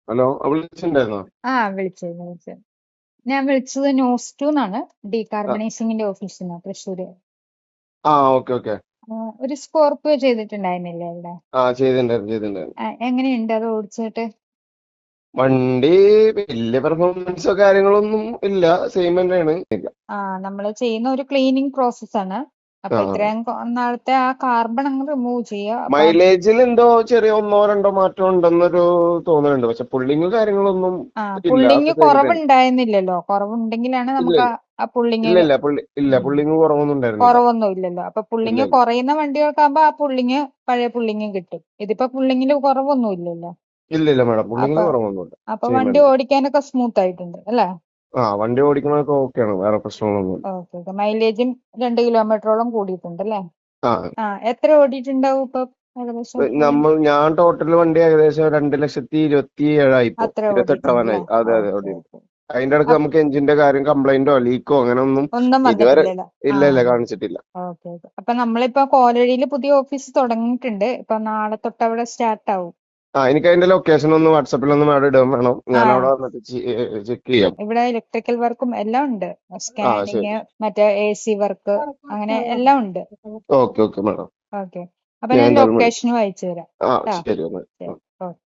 Hello, വിളിച്ചിട്ടുണ്ടായിരുന്നോ? വിളിച്ചത്. ഞാൻ വിളിച്ചത് ന്യൂസ് ടു എന്നാണ്. ആ, ഡീകാർബണൈസിങ്ങിന്റെ ഓഫീസിൽ നിന്ന് തൃശ്ശൂര്. Okay okay. ഒരു സ്കോർപിയോ ചെയ്തിട്ടുണ്ടായിരുന്നില്ലേ ഇവിടെ? ചെയ്തിട്ടുണ്ടായിരുന്നു. എങ്ങനെയുണ്ട് അത് ഓടിച്ചിട്ട്? വണ്ടി വലിയ പെർഫോമൻസോ കാര്യങ്ങളൊന്നും ഇല്ല, സെയിം തന്നെയാണ്. നമ്മൾ ചെയ്യുന്ന ഒരു ക്ലീനിങ് പ്രോസസ്സാണ്. ആ, അപ്പൊ ഇത്രയും നാളത്തെ ആ കാർബൺ അങ്ങ് റിമൂവ് ചെയ്യുക. അപ്പൊ മൈലേജിൽ എന്തോ ചെറിയ ഒന്നോ രണ്ടോ മാറ്റം ഉണ്ടെന്നൊരു തോന്നലുണ്ട്, പക്ഷെ പുള്ളിങ് കാര്യങ്ങളൊന്നും ഇല്ല, പുള്ളിങ് ഒക്കെ സെയിം തന്നെ. കുറവുണ്ടായിരുന്നില്ലല്ലോ. കുറവുണ്ടെങ്കിലാണ് ഇല്ല നമുക്ക് ഇല്ല ആ പുള്ളിങ്. ഇല്ല ഇല്ല പുള്ളിങ് കുറവൊന്നും ഉണ്ടായിരുന്നില്ല. കുറവൊന്നും ഇല്ലല്ലോ. അപ്പൊ ഇല്ല പുള്ളിങ് ഇല്ല കുറയുന്ന വണ്ടികൾക്കാകുമ്പോ ആ പുള്ളിങ് പഴയ പുള്ളിങ് കിട്ടും. ഇതിപ്പോ പുള്ളിങ്ങിൽ കുറവൊന്നും ഇല്ലല്ലോ. ഇല്ല ഇല്ല മേഡം, പുള്ളിങ്ങിൽ അപ്പൊ കുറവൊന്നുമില്ല. അപ്പൊ സെയിം വണ്ടി തന്നെ. ഓടിക്കാനൊക്കെ സ്മൂത്ത് ആയിട്ടുണ്ട് അല്ലേ? വണ്ടി ഓടിക്കണതൊക്കെ ഓക്കെയാണ്, വേറെ പ്രശ്നങ്ങളൊന്നും ഇല്ല. Okay okay. മൈലേജും 2 കിലോമീറ്ററോളം കൂടിയിട്ടുണ്ട് അല്ലേ? ആ, എത്ര ഓടിയിട്ടുണ്ടാവും ഇപ്പൊ ഏകദേശം വണ്ടി? ഞാൻ ടോട്ടൽ വണ്ടി ഏകദേശം 2,27,000 ഇപ്പോ. അത്ര ഓടിയിട്ടുണ്ടല്ലേ? 28,000 അതെ അതെ, ഓക്കെ ഓടി. ഓക്കെ. അതിന്റെ ഇടയ്ക്ക് നമുക്ക് എഞ്ചിന്റെ കാര്യം കംപ്ലൈന്റോ ലീക്കോ അങ്ങനെ ഒന്നും ഒന്നും ഇതുവരെ വന്നിട്ടില്ലല്ലോ. ആ ഇല്ല ഇല്ല കാണിച്ചിട്ടില്ല. Okay okay. അപ്പൊ നമ്മളിപ്പോ കോലഴിയിൽ പുതിയ ഓഫീസ് തുടങ്ങിയിട്ടുണ്ട്. ഇപ്പൊ നാളെ തൊട്ട് അവിടെ സ്റ്റാർട്ട് ആവും. എനിക്ക് അതിന്റെ ലൊക്കേഷൻ ഒന്ന് വാട്സപ്പിൽ ഒന്ന് മേഡം ഇടാൻ വേണം, ഞാൻ ആ അവിടെ വന്നിട്ട് ചെക്ക് ചെയ്യാം. ഇവിടെ ഇലക്ട്രിക്കൽ വർക്കും എല്ലാം ഉണ്ട്. ശരി. സ്കാനിങ്, മറ്റേ AC വർക്ക്, അങ്ങനെ എല്ലാം ഉണ്ട്. Okay okay madam. ഓക്കെ. അപ്പൊ ഞാൻ ഞാൻ എന്തായാലും വിളിക്കാം. ലൊക്കേഷനും അയച്ചു തരാം. ട്ടാ. ശരി എന്നാൽ. ശരി. ഓക്കെ.